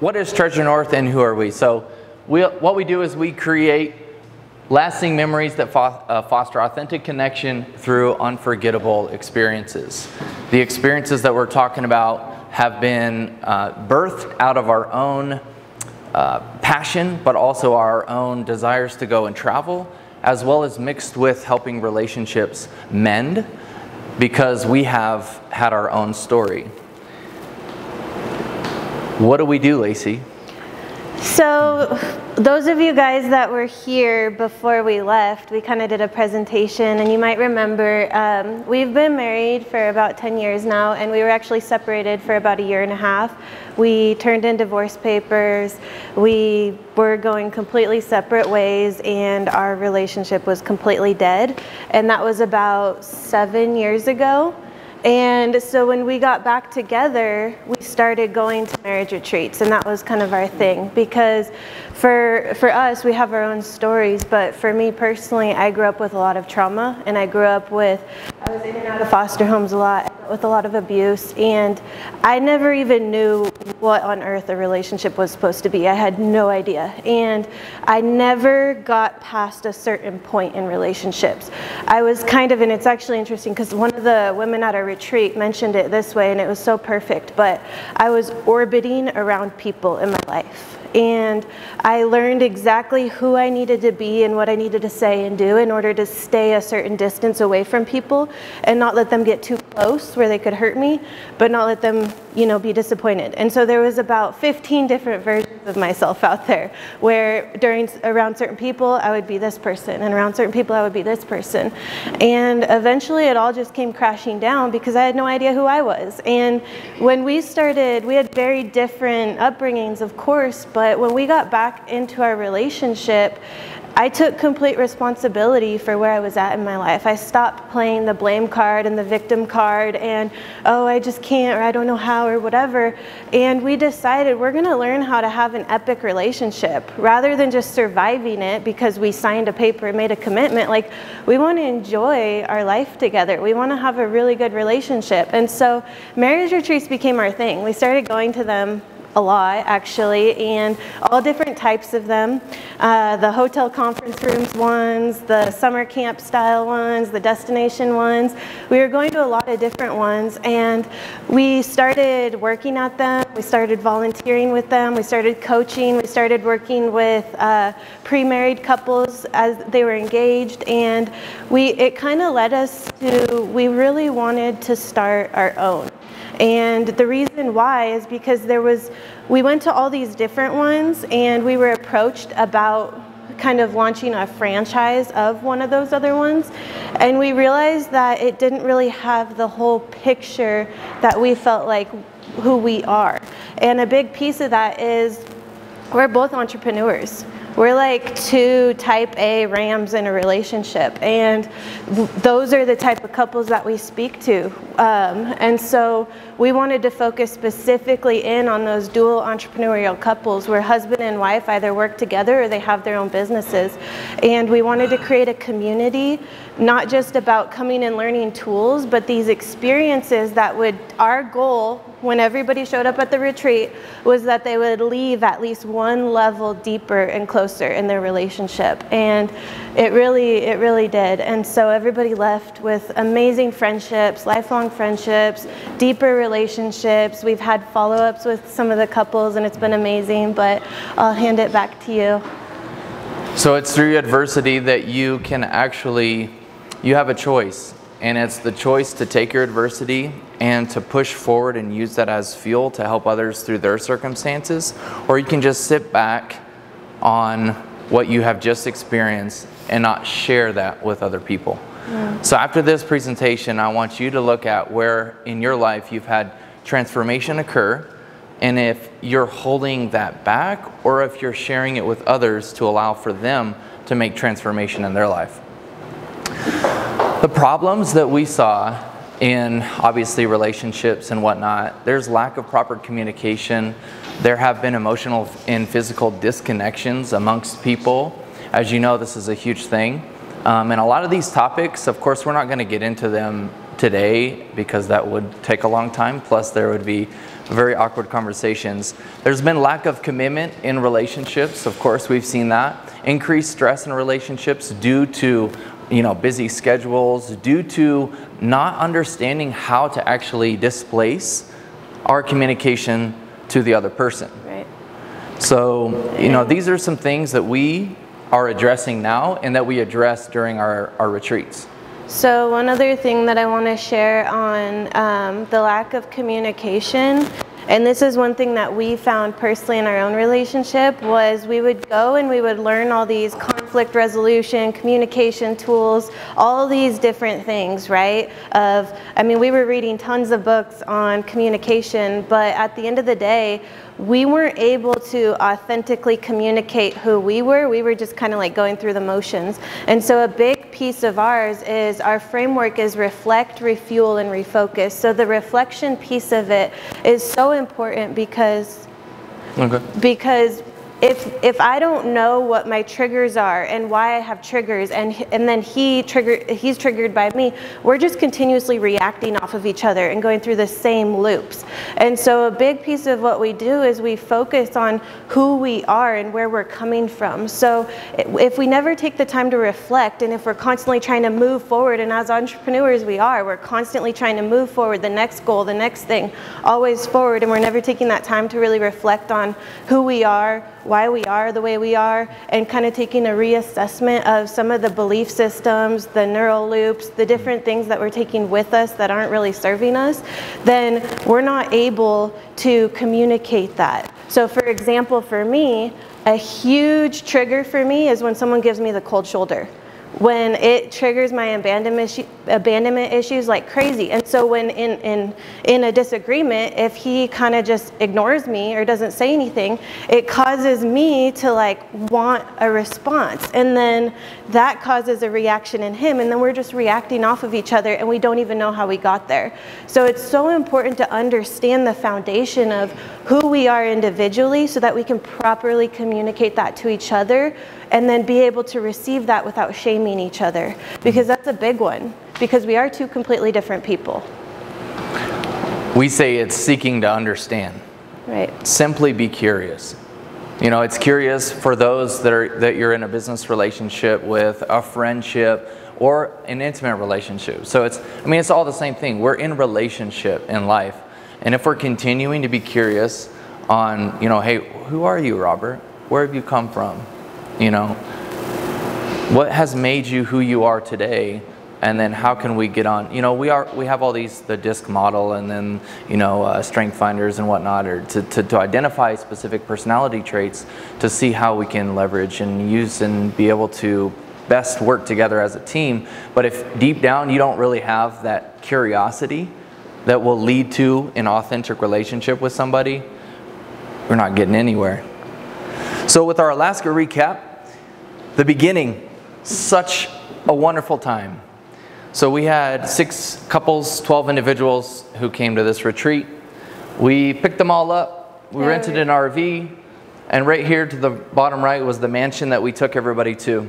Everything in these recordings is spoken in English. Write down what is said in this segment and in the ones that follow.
what is Treasure North and who are we? So what we do is we create lasting memories that foster authentic connection through unforgettable experiences. The experiences that we're talking about have been birthed out of our own passion, but also our own desires to go and travel, as well as mixed with helping relationships mend, because we have had our own story. What do we do, Lacey? So those of you guys that were here before we left, we kind of did a presentation, and you might remember we've been married for about 10 years now, and we were actually separated for about 1.5 years. We turned in divorce papers, we were going completely separate ways, and our relationship was completely dead, and that was about 7 years ago. And so when we got back together, we started going to marriage retreats, and that was kind of our thing, because for us, we have our own stories, but for me personally, I grew up with a lot of trauma, and I was in and out of foster homes a lot, with a lot of abuse, and I never even knew what on earth a relationship was supposed to be. I had no idea, and I never got past a certain point in relationships. I was kind of, and it's actually interesting because one of the women at our retreat mentioned it this way, and it was so perfect, but I was orbiting around people in my life. And I learned exactly who I needed to be and what I needed to say and do in order to stay a certain distance away from people and not let them get too close where they could hurt me, but not let them, be disappointed. And so there was about 15 different versions of myself out there, where around certain people I would be this person, and around certain people I would be this person. And eventually it all just came crashing down because I had no idea who I was. And when we started, we had very different upbringings, of course, but when we got back into our relationship, I took complete responsibility for where I was at in my life. I stopped playing the blame card and the victim card and, oh, I just can't, or I don't know how, or whatever. And we decided we're gonna learn how to have an epic relationship rather than just surviving it because we signed a paper and made a commitment. Like, we wanna enjoy our life together. We wanna have a really good relationship. And so marriage retreats became our thing. We started going to them a lot, actually, and all different types of them. The hotel conference rooms ones, the summer camp style ones, the destination ones. We were going to a lot of different ones, and we started working at them. We started volunteering with them. We started coaching. We started working with pre-married couples as they were engaged, and it kind of led us to, we really wanted to start our own. And the reason why is because we went to all these different ones, and we were approached about kind of launching a franchise of one of those other ones. And we realized that it didn't really have the whole picture that we felt like who we are. And a big piece of that is we're both entrepreneurs. We're like two type A Rams in a relationship, and those are the type of couples that we speak to. And so we wanted to focus specifically in on those dual entrepreneurial couples where husband and wife either work together or they have their own businesses. And we wanted to create a community, not just about coming and learning tools, but these experiences that our goal when everybody showed up at the retreat was that they would leave at least one level deeper and closer in their relationship. And it really did. And so everybody left with amazing friendships, lifelong friendships, deeper relationships. We've had follow-ups with some of the couples, and it's been amazing, but I'll hand it back to you. So it's through adversity that you have a choice. And it's the choice to take your adversity and to push forward and use that as fuel to help others through their circumstances. Or you can just sit back on what you have just experienced and not share that with other people. Yeah. So after this presentation, I want you to look at where in your life you've had transformation occur, and if you're holding that back or if you're sharing it with others to allow for them to make transformation in their life. The problems that we saw in obviously relationships and whatnot, there's lack of proper communication. There have been emotional and physical disconnections amongst people. As you know, this is a huge thing. And a lot of these topics, of course, we're not going to get into them today, because that would take a long time, plus there would be very awkward conversations. There's been lack of commitment in relationships. Of course, we've seen that. Increased stress in relationships due to busy schedules, due to not understanding how to actually displace our communication to the other person. Right. So, these are some things that we are addressing now and that we address during our retreats. So one other thing that I want to share on the lack of communication, and this is one thing that we found personally in our own relationship, was we would go and we would learn all these conflict resolution, communication tools, all these different things, right? We were reading tons of books on communication, but at the end of the day, we weren't able to authentically communicate who we were. We were just kind of like going through the motions. And so a big piece of ours is our framework is reflect, refuel, and refocus. So the reflection piece of it is so important because if I don't know what my triggers are and why I have triggers, and then he's triggered by me, we're just continuously reacting off of each other and going through the same loops. And so a big piece of what we do is we focus on who we are and where we're coming from. So if we never take the time to reflect, and if we're constantly trying to move forward, and as entrepreneurs we're constantly trying to move forward, the next goal, the next thing, always forward, and we're never taking that time to really reflect on who we are, why we are the way we are, and kind of taking a reassessment of some of the belief systems, the neural loops, the different things that we're taking with us that aren't really serving us, then we're not able to communicate that. So for example, for me, a huge trigger for me is when someone gives me the cold shoulder. When it triggers my abandonment issues like crazy. And so when in a disagreement, if he kind of just ignores me or doesn't say anything, it causes me to want a response. And then that causes a reaction in him, and then we're just reacting off of each other and we don't even know how we got there. So it's so important to understand the foundation of who we are individually so that we can properly communicate that to each other, and then be able to receive that without shaming each other, because that's a big one, because we are two completely different people. We say it's seeking to understand. Right. Simply be curious. It's curious for those that you're in a business relationship with, a friendship, or an intimate relationship. So it's all the same thing. We're in relationship in life. And if we're continuing to be curious on, hey, who are you, Robert? Where have you come from? What has made you who you are today, and then how can we get on? We have all the DISC model, and then strength finders and whatnot, or to identify specific personality traits to see how we can leverage and use and be able to best work together as a team. But if deep down you don't really have that curiosity that will lead to an authentic relationship with somebody, we're not getting anywhere. So with our Alaska recap, the beginning, such a wonderful time. So we had 6 couples, 12 individuals who came to this retreat. We picked them all up. We rented an RV, and right here to the bottom right was the mansion that we took everybody to.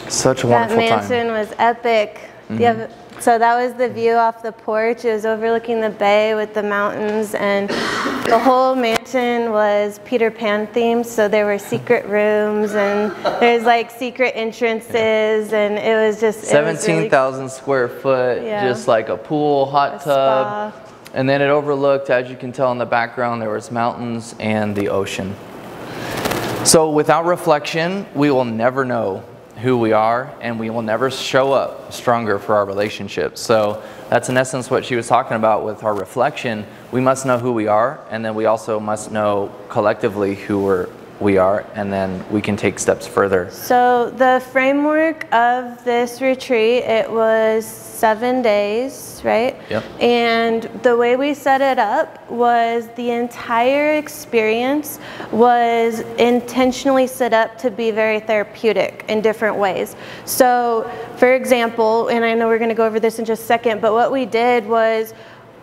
Such a wonderful time. That mansion was epic. Mm-hmm. So that was the view off the porch. It was overlooking the bay with the mountains, and the whole mansion was Peter Pan themed. So there were secret rooms, and there's secret entrances, and it was just 17,000 square foot, just like a pool, hot tub, spa. And then it overlooked, as you can tell in the background, there was mountains and the ocean. So without reflection, we will never know who we are, and we will never show up stronger for our relationships. So that's in essence what she was talking about with our reflection. We must know who we are, and then we also must know collectively who we are, and then we can take steps further. So the framework of this retreat, it was 7 days, right? Yep. And the way we set it up was the entire experience was intentionally set up to be very therapeutic in different ways. So for example, and I know we're going to go over this in just a second, but what we did was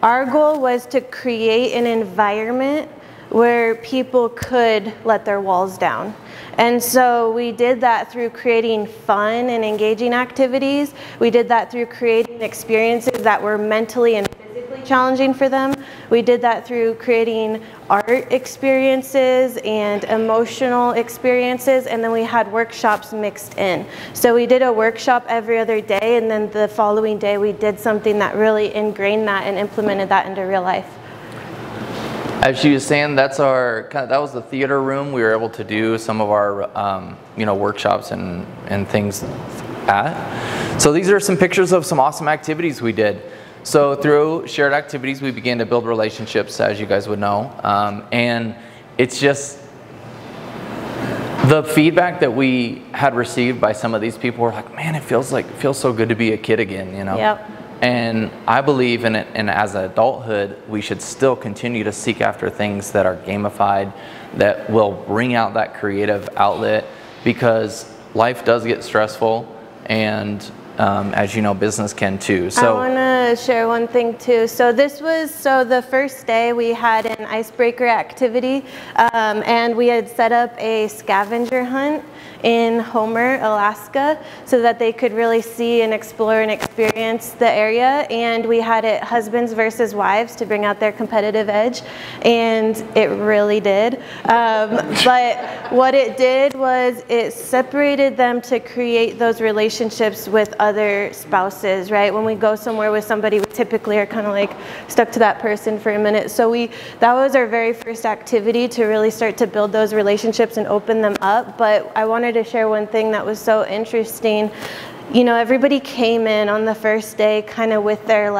our goal was to create an environment where people could let their walls down. And so we did that through creating fun and engaging activities. We did that through creating experiences that were mentally and physically challenging for them. We did that through creating art experiences and emotional experiences, and then we had workshops mixed in. So we did a workshop every other day, and then the following day we did something that really ingrained that and implemented that into real life. As she was saying, that was the theater room we were able to do some of our workshops and things at. So these are some pictures of some awesome activities we did. So through shared activities, we began to build relationships, as you guys would know, and it's just the feedback that we had received by some of these people were like, man, it feels so good to be a kid again, you know. Yep. And I believe in it, and as adulthood, we should still continue to seek after things that are gamified, that will bring out that creative outlet, because life does get stressful, and as you know, business can too. So I want to share one thing too. So the first day we had an icebreaker activity, and we had set up a scavenger hunt in Homer, Alaska, so that they could really see and explore and experience the area. And we had it husbands versus wives to bring out their competitive edge, and it really did. But what it did was it separated them to create those relationships with other spouses, right? When we go somewhere with somebody, we typically are kind of like stuck to that person for a minute. So that was our very first activity to really start to build those relationships and open them up. But I wanted to share one thing that was so interesting. You know, everybody came in on the first day kind of with their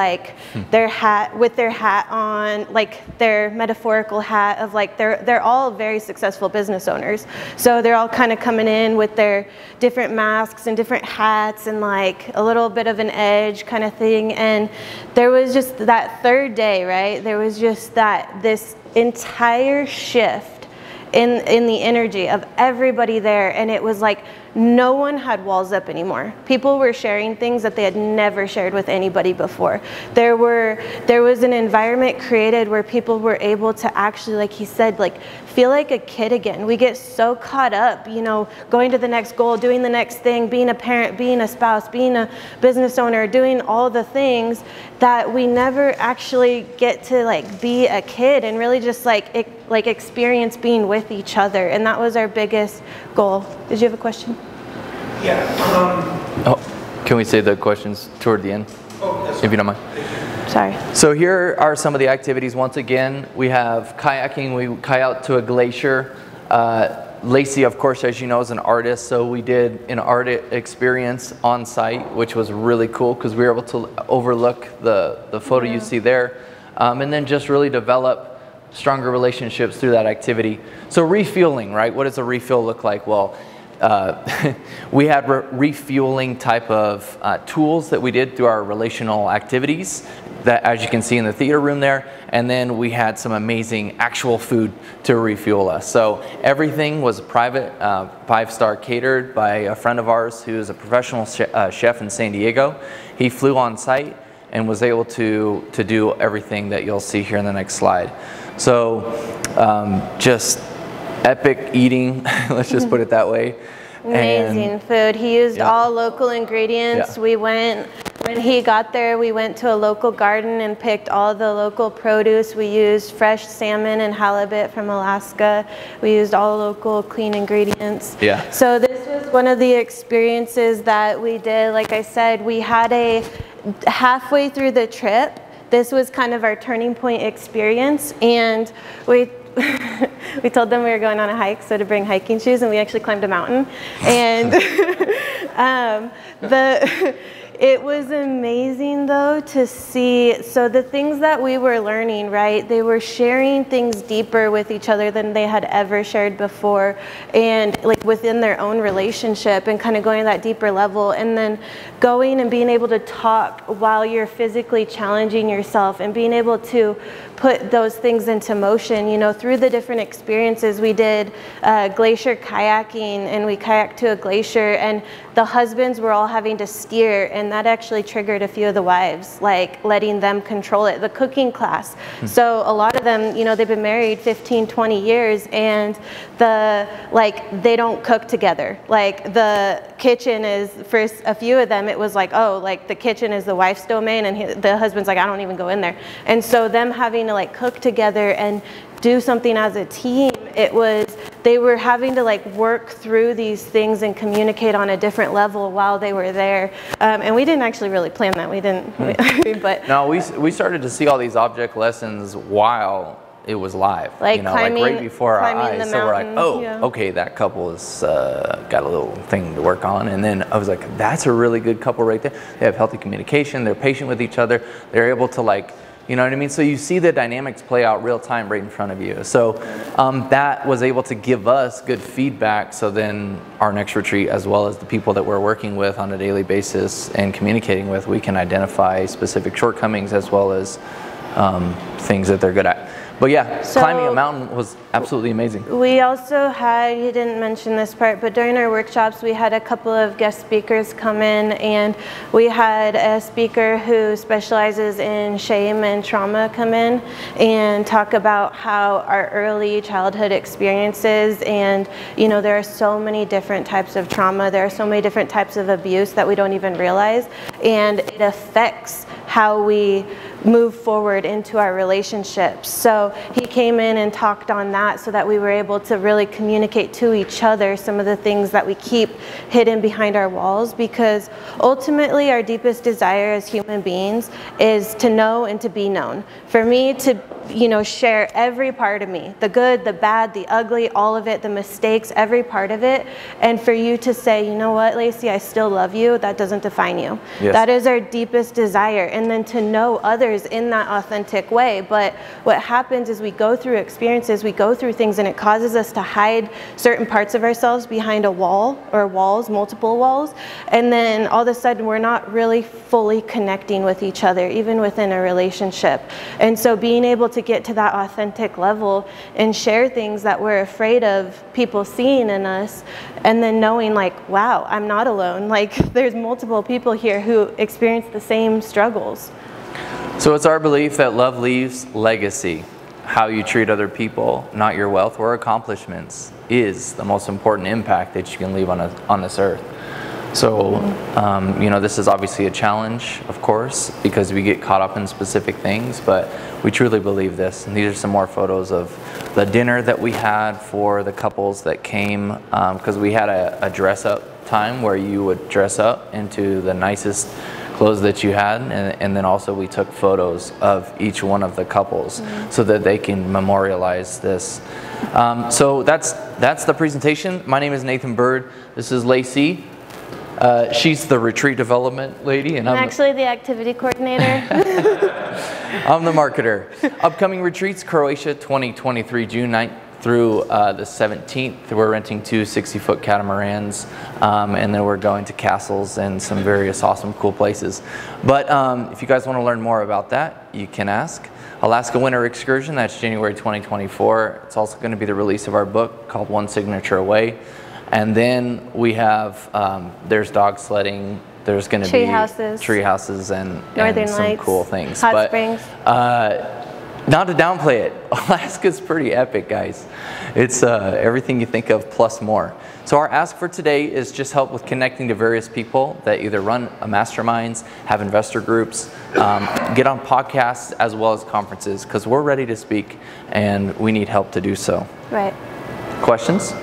hat on, like their metaphorical hat of like, they're all very successful business owners. So they're all kind of coming in with their different masks and different hats and like a little bit of an edge kind of thing. And there was just that third day, right? There was just this entire shift in the energy of everybody there, and it was like no one had walls up anymore. People were sharing things that they had never shared with anybody before. There was an environment created where people were able to actually, like he said, like feel like a kid again. We get so caught up, you know, going to the next goal, doing the next thing, being a parent, being a spouse, being a business owner, doing all the things that we never actually get to like be a kid and really just like experience being with each other. And that was our biggest goal. Did you have a question? Yeah. Can we say the questions toward the end? Oh, yes. If you don't mind. Sorry. So here are some of the activities. Once again, we have kayaking. We kayak to a glacier. Lacey, of course, as you know, is an artist, so we did an art experience on site, which was really cool because we were able to overlook the photo you see there, and then just really develop stronger relationships through that activity. So refueling, right? What does a refuel look like? Well, we had refueling type of tools that we did through our relational activities, that as you can see in the theater room there, and then we had some amazing actual food to refuel us. So everything was private, 5-star catered by a friend of ours who is a professional chef in San Diego. He flew on site and was able to do everything that you'll see here in the next slide. So just epic eating, let's just put it that way. Amazing food. He used all local ingredients. Yeah. When he got there, we went to a local garden and picked all the local produce. We used fresh salmon and halibut from Alaska. We used all local clean ingredients. Yeah. So this was one of the experiences that we did. Like I said, we had halfway through the trip, this was kind of our turning point experience, and we told them we were going on a hike, so to bring hiking shoes, and we actually climbed a mountain. And it was amazing though to see, so the things that we were learning, right, they were sharing things deeper with each other than they had ever shared before, and like within their own relationship, and kind of going to that deeper level, and then going and being able to talk while you're physically challenging yourself and being able to put those things into motion, you know, through the different experiences. We did glacier kayaking, and we kayaked to a glacier, and the husbands were all having to steer, and and that actually triggered a few of the wives, like letting them control it. The cooking class. So a lot of them, you know, they've been married 15, 20 years, and they don't cook together. Like the kitchen is, for a few of them, it was like, oh, like the kitchen is the wife's domain, and the husband's like, I don't even go in there. And so them having to like cook together and do something as a team, they were having to like work through these things and communicate on a different level while they were there. And we didn't actually really plan that. We didn't, but. No, we started to see all these object lessons while it was live, like, you know, like right before our eyes. So we're like, oh, yeah. okay, that couple has got a little thing to work on. And then I was like, that's a really good couple right there. They have healthy communication. They're patient with each other. They're able to like, you know what I mean? So you see the dynamics play out real time right in front of you. So that was able to give us good feedback. So then our next retreat, as well as the people that we're working with on a daily basis and communicating with, we can identify specific shortcomings as well as things that they're good at. But yeah, climbing a mountain was absolutely amazing. We also had, you didn't mention this part, but during our workshops we had a couple of guest speakers come in, and we had a speaker who specializes in shame and trauma come in and talk about how our early childhood experiences, and you know, there are so many different types of trauma, there are so many different types of abuse that we don't even realize, and it affects how we move forward into our relationships. So he came in and talked on that so that we were able to really communicate to each other some of the things that we keep hidden behind our walls, because ultimately our deepest desire as human beings is to know and to be known. For me to, you know, share every part of me, the good, the bad, the ugly, all of it, the mistakes, every part of it, and for you to say, you know what, Lacey, I still love you, that doesn't define you. Yes. That is our deepest desire, and then to know others in that authentic way. But what happens is we go through experiences, we go through things, and it causes us to hide certain parts of ourselves behind a wall, or walls, multiple walls, and then all of a sudden we're not really fully connecting with each other, even within a relationship. And so being able to get to that authentic level and share things that we're afraid of people seeing in us, and then knowing like, wow, I'm not alone. Like there's multiple people here who experience the same struggles. So it's our belief that love leaves legacy. How you treat other people, not your wealth or accomplishments, is the most important impact that you can leave on this earth. So, you know, this is obviously a challenge, of course, because we get caught up in specific things, but we truly believe this. And these are some more photos of the dinner that we had for the couples that came, because we had a dress-up time where you would dress up into the nicest clothes that you had, and then also we took photos of each one of the couples so that they can memorialize this. So that's the presentation. My name is Nathan Bird. This is Lacey. She's the retreat development lady, and I'm actually the activity coordinator. I'm the marketer. Upcoming retreats: Croatia 2023, June 9th through the 17th. We're renting 2 60-foot catamarans, and then we're going to castles and some various awesome, cool places. But if you guys want to learn more about that, you can ask. Alaska Winter Excursion, that's January 2024. It's also going to be the release of our book called One Signature Away. And then we have, there's dog sledding, there's going to be tree houses and some lights, cool things. Hot springs. Not to downplay it, Alaska's pretty epic, guys. It's everything you think of plus more. So our ask for today is just help with connecting to various people that either run masterminds, have investor groups, get on podcasts as well as conferences, because we're ready to speak and we need help to do so. Right. Questions?